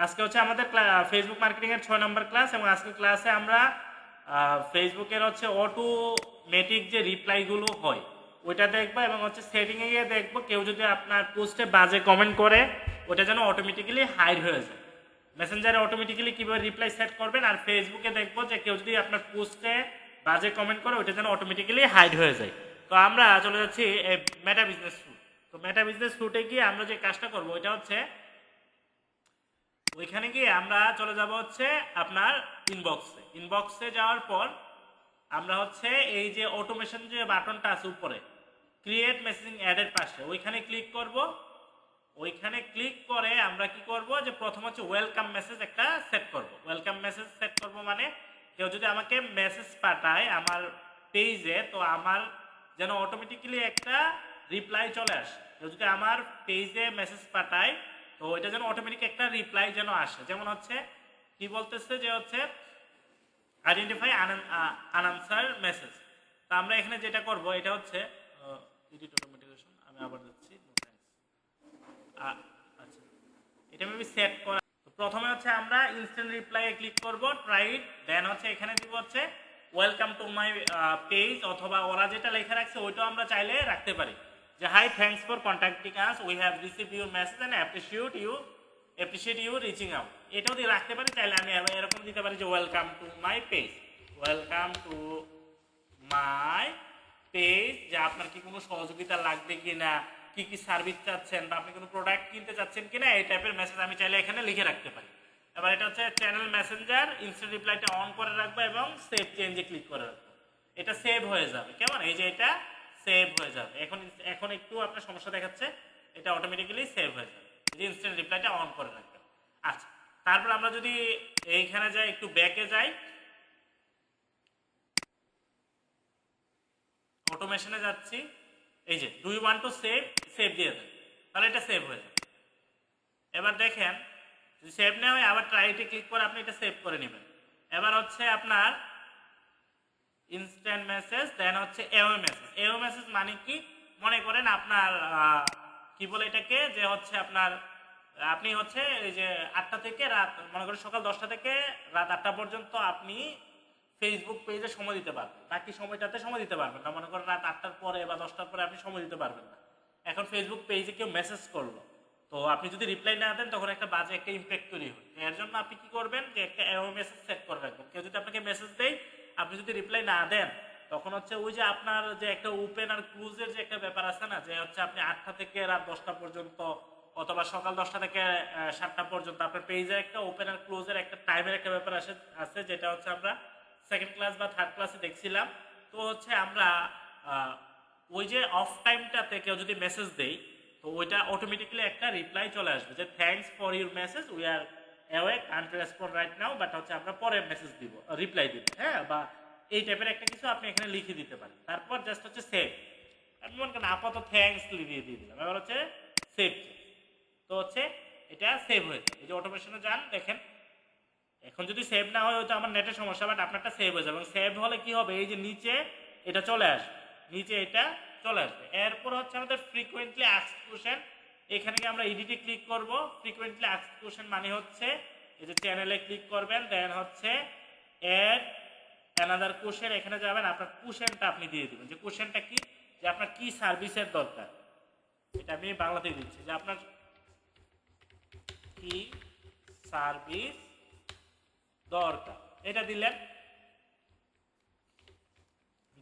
আজকে হচ্ছে আমাদের ফেসবুক মার্কেটিং এর 6 নম্বর ক্লাস এবং আজকের ক্লাসে আমরা ফেসবুকের হচ্ছে অটোমেটিক যে রিপ্লাইগুলো হয় ওইটা দেখবো এবং হচ্ছে সেটিংয়ে গিয়ে দেখবো কেউ যদি আপনার পোস্টে বাজে কমেন্ট করে ওটা যেন অটোমেটিক্যালি হাইড হয়ে যায়। মেসেঞ্জারে অটোমেটিক্যালি কীভাবে রিপ্লাই সেট করবেন, আর ফেসবুকে দেখবো যে কেউ যদি আপনার পোস্টে বাজে কমেন্ট করে ওটা যেন অটোমেটিক্যালি হাইড হয়ে যায়। তো আমরা চলে যাচ্ছি মেটা বিজনেস স্যুট। তো মেটা বিজনেস স্যুটে গিয়ে আমরা যে কাজটা করবো ওইটা হচ্ছে ওইখানে গিয়ে আমরা চলে যাব হচ্ছে আপনার ইনবক্সে যাওয়ার পর আমরা হচ্ছে এই যে অটোমেশন যে বাটনটা আছে উপরে ক্রিয়েট মেসেজিং অ্যাডের পাশে ওইখানে ক্লিক করব। ওইখানে ক্লিক করে আমরা কি করব যে প্রথম হচ্ছে ওয়েলকাম মেসেজ একটা সেট করব। ওয়েলকাম মেসেজ সেট করব মানে কেউ যদি আমাকে মেসেজ পাঠায় আমার পেজে তো আমার যেন অটোমেটিক্যালি একটা রিপ্লাই চলে আসে। কেউ যদি আমার পেজে মেসেজ পাঠায় তো এটা যেন অটোমেটিক একটা রিপ্লাই যেন আসে। যেমন হচ্ছে কি বলতেছে যে হচ্ছে আইডেন্টিফাই আনআনসার মেসেজ। তো আমরা এখানে যেটা করব এটা হচ্ছে এডিট অটোমেটিকেশন, আমি আবার যাচ্ছি আচ্ছা এটা আমি সেট করা। প্রথমে হচ্ছে আমরা ইনস্ট্যান্ট রিপ্লাইয়ে ক্লিক করব, ট্রাই ইট, দেন হচ্ছে এখানে দিব হচ্ছে ওয়েলকাম টু মাই পেজ, অথবা ওরা যেটা লেখা রাখছে ওইটাও আমরা চাইলে রাখতে পারি যে hi thanks for contacting us, we have received your message and appreciate you reaching out, এটাও দিয়ে রাখতে পারি। চাইলে আমি এরকম দিতে পারি যে welcome to my page, welcome to my page, যে আপনার কি কোনো সহযোগিতা লাগবে কিনা, কি কি সার্ভিস চাচ্ছেন বা আপনি কোনো প্রোডাক্ট কিনতে চাচ্ছেন কিনা, এই টাইপের মেসেজ আমি চাইলে এখানে লিখে রাখতে পারি। এবার এটা হচ্ছে চ্যানেল মেসেঞ্জার, ইনস্ট্যান্ট রিপ্লাইটা অন করে রাখবো এবং সেভ চেঞ্জে ক্লিক করে রাখবো। এটা সেভ হয়ে যাবে, কেমন, এই যে এটা সেভ হয়ে যাবে। এখন একটু আপনার সমস্যা দেখাচ্ছে, এটা অটোমেটিক্যালি সেভ হয়ে যাবে, যে ইনস্ট্যান্ট রিপ্লাইটা অন করে রাখবেন। আচ্ছা, তারপর আমরা যদি এইখানে যাই, একটু ব্যাকে যাই, অটোমেশনে যাচ্ছি, এই যে do you want to save দিয়ে দেন, তাহলে এটা সেভ হয়ে যাবে। এবার দেখেন যদি সেভ না হয় আবার ট্রাইতে ক্লিক করে আপনি এটা সেভ করে নেবেন। এবার হচ্ছে আপনার ইনস্ট্যান্ট মেসেজ, দেন হচ্ছে এও মেসেজ মানে কি, মনে করেন আপনার কি বলে এটাকে, যে হচ্ছে আপনার আপনি হচ্ছে এই যে 8টা থেকে রাত, মনে করেন সকাল 10টা থেকে রাত 8টা পর্যন্ত আপনি ফেসবুক পেজে সময় দিতে পারবেন, বাকি সময়টাতে সময় দিতে পারবেন না। মনে করেন রাত 8টার পরে বা 10টার পরে আপনি সময় দিতে পারবেন না। এখন ফেসবুক পেজে কেউ মেসেজ করলো, তো আপনি যদি রিপ্লাই না দেন তখন একটা বাজে একটা ইম্প্যাক্ট তৈরি হয়। এর জন্য আপনি কি করবেন, যে একটা এও মেসেজ সেট করে রাখবেন। কেউ যদি আপনাকে মেসেজ দেয়, আপনি যদি রিপ্লাই না দেন তখন হচ্ছে ওই যে আপনার যে একটা ওপেন আর ক্লোজের যে একটা ব্যাপার আছে না, যে হচ্ছে আপনি 8টা থেকে রাত 10টা পর্যন্ত অথবা সকাল 10টা থেকে 7টা পর্যন্ত আপনার পেজের একটা ওপেন আর ক্লোজের একটা টাইমের একটা ব্যাপার আছে, যেটা হচ্ছে আমরা সেকেন্ড ক্লাস বা থার্ড ক্লাসে দেখছিলাম। তো হচ্ছে আমরা ওই যে অফ টাইমটাতে কেউ যদি মেসেজ দেই তো ওইটা অটোমেটিক্যালি একটা রিপ্লাই চলে আসবে যে thanks for your message, we are away, can't respond right now, but হচ্ছে আমরা পরে মেসেজ দিব, রিপ্লাই দিব, হ্যাঁ, বা এই টাইপের একটা কিছু আপনি এখানে লিখে দিতে পারেন। তারপর জাস্ট হচ্ছে সেভ, আমি মনে করেন আপাতত থ্যাঙ্কস দিয়ে দিলাম। এবার হচ্ছে সেভ, তো হচ্ছে এটা সেভ হয়ে যাবে। এই যে অটোমেশনে যান, দেখেন এখন যদি সেভ না হয় হয়তো আমার নেটের সমস্যা, বাট আপনারটা সেভ হয়ে যাবে। এবং সেভ হলে কি হবে, এই যে নিচে এটা চলে আসবে, নিচে এটা চলে আসবে। এরপর হচ্ছে আমাদের ফ্রিকোয়েন্টলি আস্কড কোশ্চেন, এখানে গিয়ে আমরা এডিটে ক্লিক করব। ফ্রিকোয়েন্টলি আস্কড কোশ্চেন মানে হচ্ছে এই যে চ্যানেলে ক্লিক করবেন, দেন হচ্ছে অ্যাড অ্যানাদার কোশ্চেন, এখানে যাবেন, আপনার কোশ্চেনটা আপনি দিয়ে দিবেন, যে কোশ্চেনটা কি, যে আপনার কি সার্ভিসের দরকার, এটা আমি বাংলাতেই দিচ্ছি, যে আপনার কি সার্ভিস দরকার, এটা দিলেন।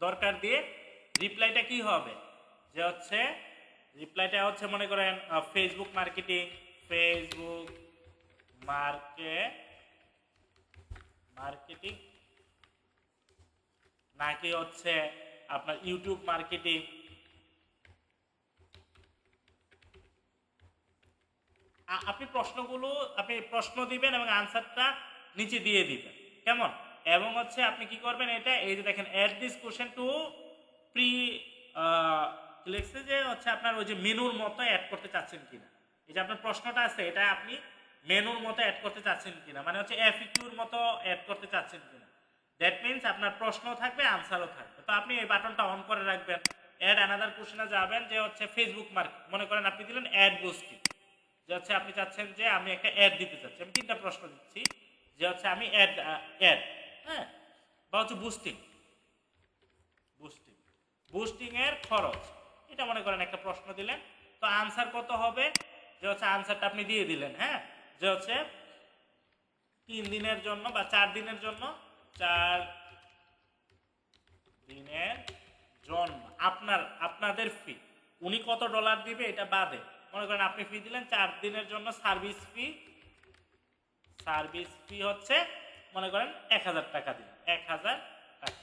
দরকার দিয়ে রিপ্লাইটা কি হবে, যে হচ্ছে রিপ্লাইটা হচ্ছে মনে করেন ফেসবুক মার্কেটিং নাকি হচ্ছে আপনার ইউটিউব মার্কেটিং, আপনি প্রশ্ন দিবেন এবং আনসারটা নিচে দিয়ে দিবেন, কেমন। এবং হচ্ছে আপনি কি করবেন, এটা এই যে দেখেন add this question to pre লিখছে, যে হচ্ছে আপনার ওই যে মেনুর মতো অ্যাড করতে চাচ্ছেন কিনা, এই যে আপনার প্রশ্নটা আছে এটা আপনি মেনুর মতো অ্যাড করতে চাচ্ছেন কিনা, মানে হচ্ছে এফএকিউর মতো অ্যাড করতে চাচ্ছেন কিনা। দ্যাট মিনস আপনার প্রশ্নও থাকবে আনসারও থাকবে। তো আপনি এই বাটনটা অন করে রাখবেন। অ্যাড অ্যানাদার কোশ্চেনে যাবেন, যে হচ্ছে ফেসবুক মার্কেট, মনে করেন আপনি দিলেন অ্যাড বুস্টিং, যে হচ্ছে আপনি চাচ্ছেন যে আমি একটা অ্যাড দিতে চাচ্ছি, আমি 3টা প্রশ্ন দিচ্ছি যে হচ্ছে আমি অ্যাড, হ্যাঁ, বা হচ্ছে বুস্টিং বুস্টিং বুস্টিং এর খরচ, এটা মনে করেন একটা প্রশ্ন দিলেন। তো আনসার কত হবে, যে হচ্ছে আনসারটা আপনি দিয়ে দিলেন, হ্যাঁ, যে হচ্ছে 3 দিনের জন্য বা 4 দিনের জন্য, 4 দিনের জন্য আপনাদের ফি, উনি কত ডলার দিবে এটা বাদে, মনে করেন আপনি ফি দিলেন 4 দিনের জন্য, সার্ভিস ফি হচ্ছে মনে করেন 1000 টাকা দিলেন, 1000 টাকা।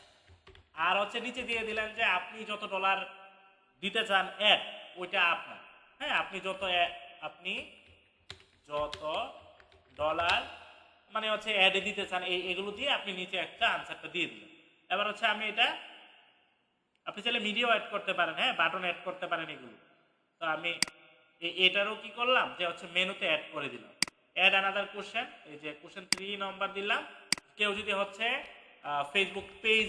আর হচ্ছে নিচে দিয়ে দিলেন যে আপনি যত ডলার দিতে চান অ্যাড, ওইটা আপনার, হ্যাঁ, আপনি যত ডলার মানে হচ্ছে অ্যাডে দিতে চান, এগুলো দিয়ে আপনি নিচে একটা আনসারটা দিয়ে দিলেন। এবার হচ্ছে আমি এটা, আপনি চাইলে ভিডিও অ্যাড করতে পারেন, হ্যাঁ, বাটন অ্যাড করতে পারেন এগুলো। তো আমি এটারও কি করলাম যে হচ্ছে মেনুতে অ্যাড করে দিলাম, অ্যাড আনাদার কোশ্চেন, এই যে কোশ্চেন 3 নম্বর দিলাম। কেউ যদি হচ্ছে ফেসবুক পেজ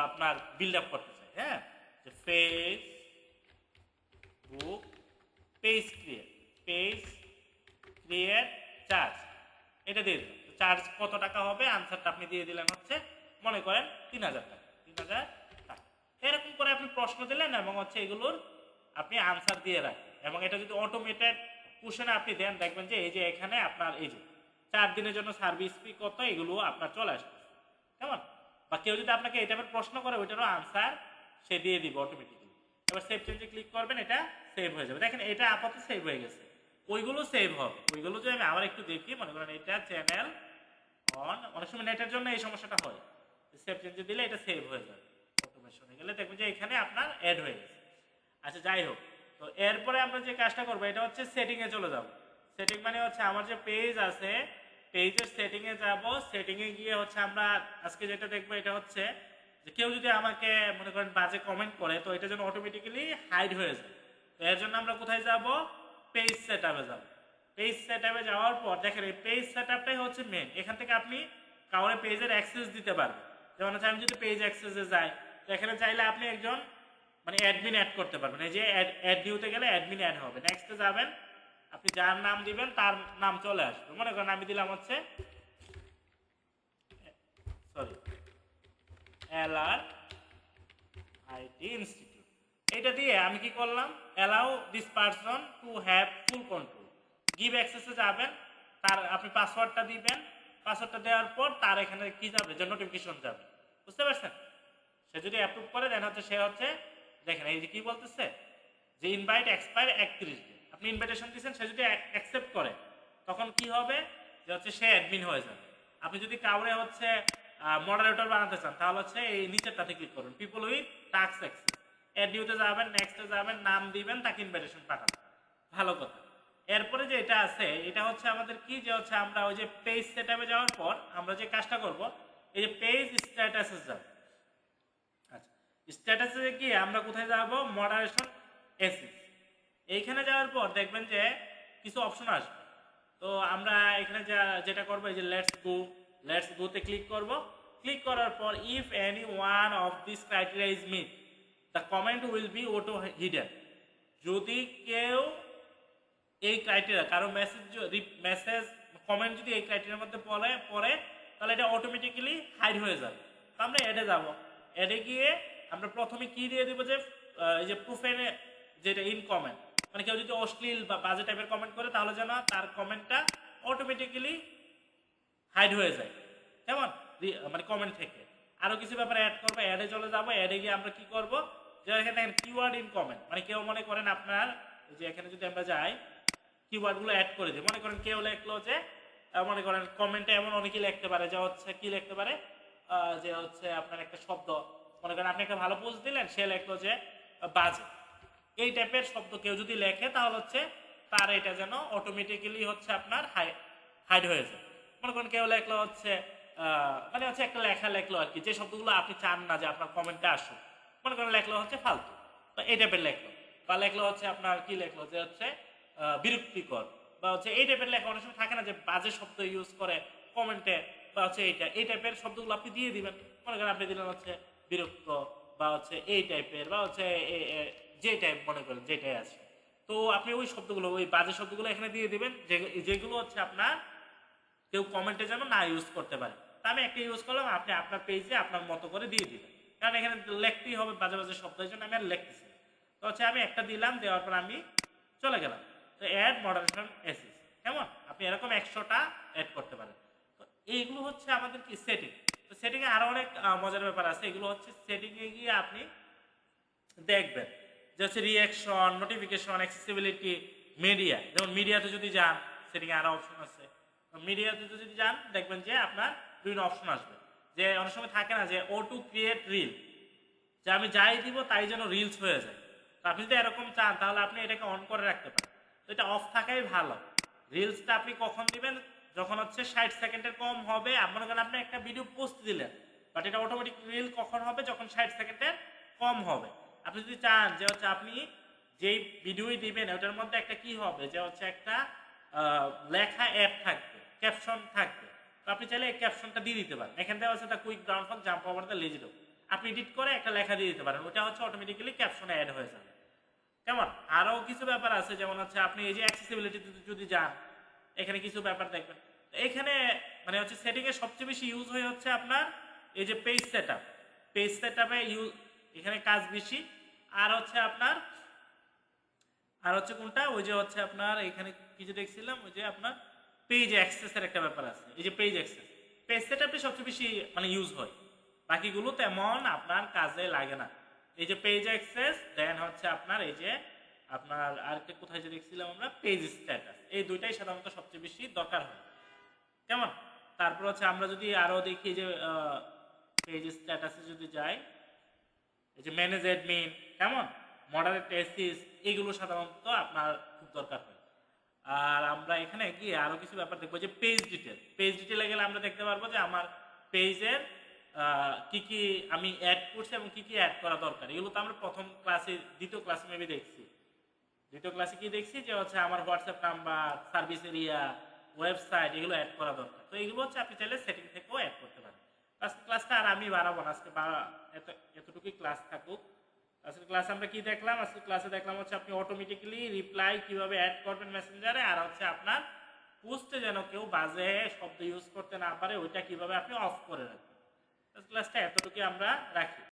আপনার বিল্ড আপ করতে চায়, হ্যাঁ, যে ফেসবুক পেজ ক্রিয়েট চার্জ, এটা দিয়ে দিলাম। চার্জ কত টাকা হবে, আনসারটা আপনি দিয়ে দিলেন হচ্ছে মনে করেন 3000 টাকা, 3000 টাকা। এরকম করে আপনি প্রশ্ন দিলেন এবং হচ্ছে এগুলোর আপনি আনসার দিয়ে রাখেন। এবং এটা যদি অটোমেটেড কোশ্চেনে আপনি দেন, দেখবেন যে এই যে এখানে আপনার এই যে 4 দিনের জন্য সার্ভিস ফি কত, এগুলো আপনার চলে আসবে, কেমন। বা কেউ যদি আপনাকে এই টাইপের প্রশ্ন করে, ওইটারও আনসার সে দিয়ে দিবে অটোমেটিক্যালি। এবার সেভ চেঞ্জে ক্লিক করবেন, এটা সেভ হয়ে যাবে। দেখেন এটা আপাতত সেভ হয়ে গেছে, ওইগুলো সেভ হবে। ওইগুলো যদি আমি আবার একটু দেখি, মনে করেন এটা চ্যানেল অন, অনেক সময় নেটের জন্য এই সমস্যাটা হয়, সেভ চেঞ্জে দিলে এটা সেভ হয়ে যাবে, অটোমেশনে গেলে দেখবেন যে এখানে আপনার অ্যাড হয়ে গেছে। আচ্ছা, যাই হোক, তো এরপরে আমরা যে কাজটা করবো এটা হচ্ছে সেটিংয়ে চলে যাব। সেটিং মানে হচ্ছে আমার যে পেজ আছে, পেজের সেটিংয়ে যাব। সেটিংয়ে গিয়ে হচ্ছে আমরা আজকে যেটা দেখবো এটা হচ্ছে যে কেউ যদি আমাকে মনে করেন বাজে কমেন্ট করে, তো এটা যেন অটোমেটিক্যালি হাইড হয়ে যায়। তো এর জন্য আমরা কোথায় যাব, পেজ সেটআপে যাব। পেজ সেটআপে যাওয়ার পর দেখেন এই পেজ সেটআপটাই হচ্ছে মেন। এখান থেকে আপনি কাউরে পেজের অ্যাক্সেস দিতে পারবেন। যেমন হচ্ছে আমি যদি পেজ অ্যাক্সেসে যাই, তো এখানে চাইলে আপনি একজন মানে অ্যাডমিন অ্যাড করতে পারবেন। এই যে অ্যাড দিতে গেলে অ্যাডমিন অ্যাড হবে, নেক্সটে যাবেন, আপনি যার নাম দিবেন তার নাম চলে আসবে। মনে করেন আমি দিলাম হচ্ছে LRIT ইনস্টিটিউট। এটা দিয়ে আমি কি করলাম, allow this person to have full control, give অ্যাক্সেসে যাবেন, তার আপনি পাসওয়ার্ডটা দিবেন। পাসওয়ার্ডটা দেওয়ার পর তার এখানে কি যাবে, যে নোটিফিকেশন যাবে, বুঝতে পারছেন। সে যদি অ্যাপ্রুভ করে দেন হচ্ছে সে হচ্ছে দেখেন এই যে কি বলতেছে যে ইনভাইট এক্সপায়ার 31 দিন, আপনি ইনভাইটেশন দিয়েছেন, সে যদি অ্যাকসেপ্ট করে তখন কি হবে, যে হচ্ছে সে অ্যাডমিন হয়ে যাবে। আপনি যদি কাউরে হচ্ছে মডারেটর বানাতে চান, তাহলে হচ্ছে এই নিচেরটাতে ক্লিক করুন, people with task access, add নিউতে যাবেন, নেক্সটে যাবেন, নাম দিবেন, তাকে ইনভাইটেশন পাঠাবেন। ভালো কথা। এরপরে যে এটা আছে, এটা হচ্ছে আমাদের কি, যে হচ্ছে আমরা ওই যে পেজ সেটআপে যাওয়ার পর আমরা যে কাজটা করব, এই যে পেজ স্ট্যাটাসে যাব। আচ্ছা, স্ট্যাটাসে গিয়ে আমরা কোথায় যাব, মডারেশন এসিস। এইখানে যাওয়ার পর দেখবেন যে কিছু অপশন আসবে। তো আমরা এখানে যেটা করবো, এই যে লেটস গোতে ক্লিক করব। ক্লিক করার পর if any one of this criteria is met, the comment will be auto hidden. যদি কেউ এই ক্রাইটেরিয়া, কারো মেসেজ কমেন্ট যদি এই ক্রাইটেরিয়ার মধ্যে পড়ে তাহলে এটা অটোমেটিক্যালি হাইড হয়ে যাবে। তো আমরা অ্যাডে যাব। অ্যাডে গিয়ে আমরা প্রথমে কি দিয়ে দেবো, যে এই যে প্রোফাইলে যেটা ইন কমেন্ট, মানে কেউ যদি অশ্লীল বা বাজে টাইপের কমেন্ট করে, তাহলে যেন তার কমেন্টটা অটোমেটিক্যালি হাইড হয়ে যায়, কেমন, মানে কমেন্ট থেকে। আরও কিছু ব্যাপারে অ্যাড করবো, অ্যাডে চলে যাবো। অ্যাডে গিয়ে আমরা কি করবো, যে এখানে কিওয়ার্ড ইন কমেন্ট, মানে কেউ মনে করেন আপনার যে এখানে যদি আমরা যাই কিওয়ার্ডগুলো অ্যাড করে দিই। মনে করেন কেউ লেখলো যে মনে করেন কমেন্টে এমন অনেকেই লিখতে পারে যে হচ্ছে কি লিখতে পারে, যে হচ্ছে আপনার একটা শব্দ, মনে করেন আপনি একটা ভালো পোস্ট দিলেন, সে লেখলো যে বাজে, এই টাইপের শব্দ কেউ যদি লেখে তাহলে হচ্ছে তার এটা যেন অটোমেটিক্যালি হচ্ছে আপনার হাইড হয়ে যায়। মনে করেন কেউ লেখলো হচ্ছে মানে হচ্ছে একটা লেখা লেখলো আর কি, যে শব্দগুলো আপনি চান না যে আপনার কমেন্টে আসুক, মনে করেন লেখলো হচ্ছে ফালতু, তো এই টাইপের লেখলো। বা লেখলো হচ্ছে আপনার কি লেখলো, যে হচ্ছে বিরক্তিকর, বা হচ্ছে এই টাইপের লেখা। অনেক সময় থাকে না যে বাজে শব্দ ইউজ করে কমেন্টে, বা হচ্ছে এই টাইপের শব্দগুলো আপনি দিয়ে দিবেন। মনে করেন আপনি দিলেন হচ্ছে বিরক্ত, বা হচ্ছে এই টাইপের, বা হচ্ছে যে টাইপ মনে করেন যেটাই আছে, তো আপনি ওই শব্দগুলো, ওই বাজে শব্দগুলো এখানে দিয়ে দিবেন, যেগুলো হচ্ছে আপনার কেউ কমেন্টে যেন না ইউজ করতে পারে। তা আমি একটা ইউজ করলাম, আপনি আপনার পেজে আপনার মতো করে দিয়ে দিবেন, কারণ এখানে লিখতেই হবে বাজে বাজে শব্দ, এই জন্য আমি আর লিখতেছি না। তো হচ্ছে আমি একটা দিলাম, দেওয়ার পর আমি চলে গেলাম। তো অ্যাড মডারেশন এসিস, কেমন, আপনি এরকম 100টা অ্যাড করতে পারেন। তো এইগুলো হচ্ছে আমাদের কি সেটিং। তো সেটিংয়ে আরও অনেক মজার ব্যাপার আছে, এগুলো হচ্ছে সেটিংয়ে গিয়ে আপনি দেখবেন যে হচ্ছে রিয়াকশন, নোটিফিকেশন, অ্যাক্সেসিবিলিটি, মিডিয়া। যেমন মিডিয়াতে যদি যান, সেটিংয়ে আরও অপশন আছে। মিডিয়াতে যদি যান দেখবেন যে আপনার বিভিন্ন অপশন আসবে, যে অনেক সময় থাকে না যে ও টু ক্রিয়েট রিল, যে আমি যাই দিব তাই যেন রিলস হয়ে যায়। তো আপনি যদি এরকম চান তাহলে আপনি এটাকে অন করে রাখতে পারেন। তো এটা অফ থাকাই ভালো। রিলসটা আপনি কখন দিবেন, যখন হচ্ছে 60 সেকেন্ডের কম হবে। মনে করেন আপনি একটা ভিডিও পোস্ট দিলেন, বাট এটা অটোমেটিক রিল কখন হবে, যখন 60 সেকেন্ডের কম হবে। আপনি যদি চান যে হচ্ছে আপনি যেই ভিডিওই দিবেন ওটার মধ্যে একটা কি হবে, যে হচ্ছে একটা লেখা অ্যাড থাকবে, ক্যাপশন থাকবে, তো আপনি চাইলে এই ক্যাপশনটা দিয়ে দিতে পারেন। এখান থেকে হচ্ছে the quick brown fox jump over the lazy dog, আপনি এডিট করে একটা লেখা দিয়ে দিতে পারেন, ওটা হচ্ছে অটোমেটিক্যালি ক্যাপশনে অ্যাড হয়ে যাবে। কেমন, আরও কিছু ব্যাপার আছে, যেমন হচ্ছে আপনি এই যে অ্যাক্সেসিবিলিটি যদি যান, এখানে কিছু ব্যাপার দেখবেন। এখানে মানে হচ্ছে সেটিংয়ে সবচেয়ে বেশি ইউজ হয়ে হচ্ছে আপনার এই যে page set up. Page set আপে ইউজ, এখানে কাজ বেশি। আর হচ্ছে আপনার, আর হচ্ছে কোনটা, ওই যে হচ্ছে আপনার এখানে কি যে দেখছিলাম, ওই যে আপনার পেজ অ্যাক্সেসের একটা ব্যাপার আছে, এই যে পেজ অ্যাক্সেস, পেজ সেট আপে সবচেয়ে বেশি মানে ইউজ হয়, বাকিগুলো তেমন আপনার কাজে লাগে না। এই যে পেজ অ্যাক্সেস, দেন হচ্ছে আপনার এই যে আপনার আর কোথায় যে দেখছিলাম আমরা পেজ স্ট্যাটাস, এই দুইটাই সাধারণত সবচেয়ে বেশি দরকার হয়। কেমন, তারপর হচ্ছে আমরা যদি আরো দেখি যে পেজ স্ট্যাটাসে যদি যাই, এই যে ম্যানেজ অ্যাডমিন, কেমন, মডারেট এসিস, এগুলো সাধারণত আপনার খুব দরকার হয়। আর আমরা এখানে গিয়ে আরো কিছু ব্যাপার দেখবো, যে পেজ ডিটেল। পেজ ডিটেলে গেলে আমরা দেখতে পারবো যে আমার পেজের কি কি আমি অ্যাড করছি এবং কি কি অ্যাড করা দরকার। এগুলো তো আমরা প্রথম ক্লাসে, দ্বিতীয় ক্লাসে মেবি দেখছি। দ্বিতীয় ক্লাসে কি দেখছি, যে হচ্ছে আমার WhatsApp number, service area, website, এগুলো অ্যাড করা দরকার। তো এগুলো হচ্ছে আপনি চাইলে সেটিং থেকেও অ্যাড করতে পারেন। আজকে ক্লাসটা আর আমি বাড়াবো না, আজকে এতটুকুই ক্লাস থাকুক। আজকের ক্লাসে আমরা কি দেখলাম, আজকের ক্লাসে দেখলাম হচ্ছে আপনি অটোমেটিক্যালি রিপ্লাই কিভাবে অ্যাড করবেন মেসেঞ্জারে, আর হচ্ছে আপনার পোস্টে যেন কেউ বাজে শব্দ ইউজ করতে না পারে ওইটা কিভাবে আপনি অফ করে রাখবেন। ক্লাসটা এতটুকুই আমরা রাখি।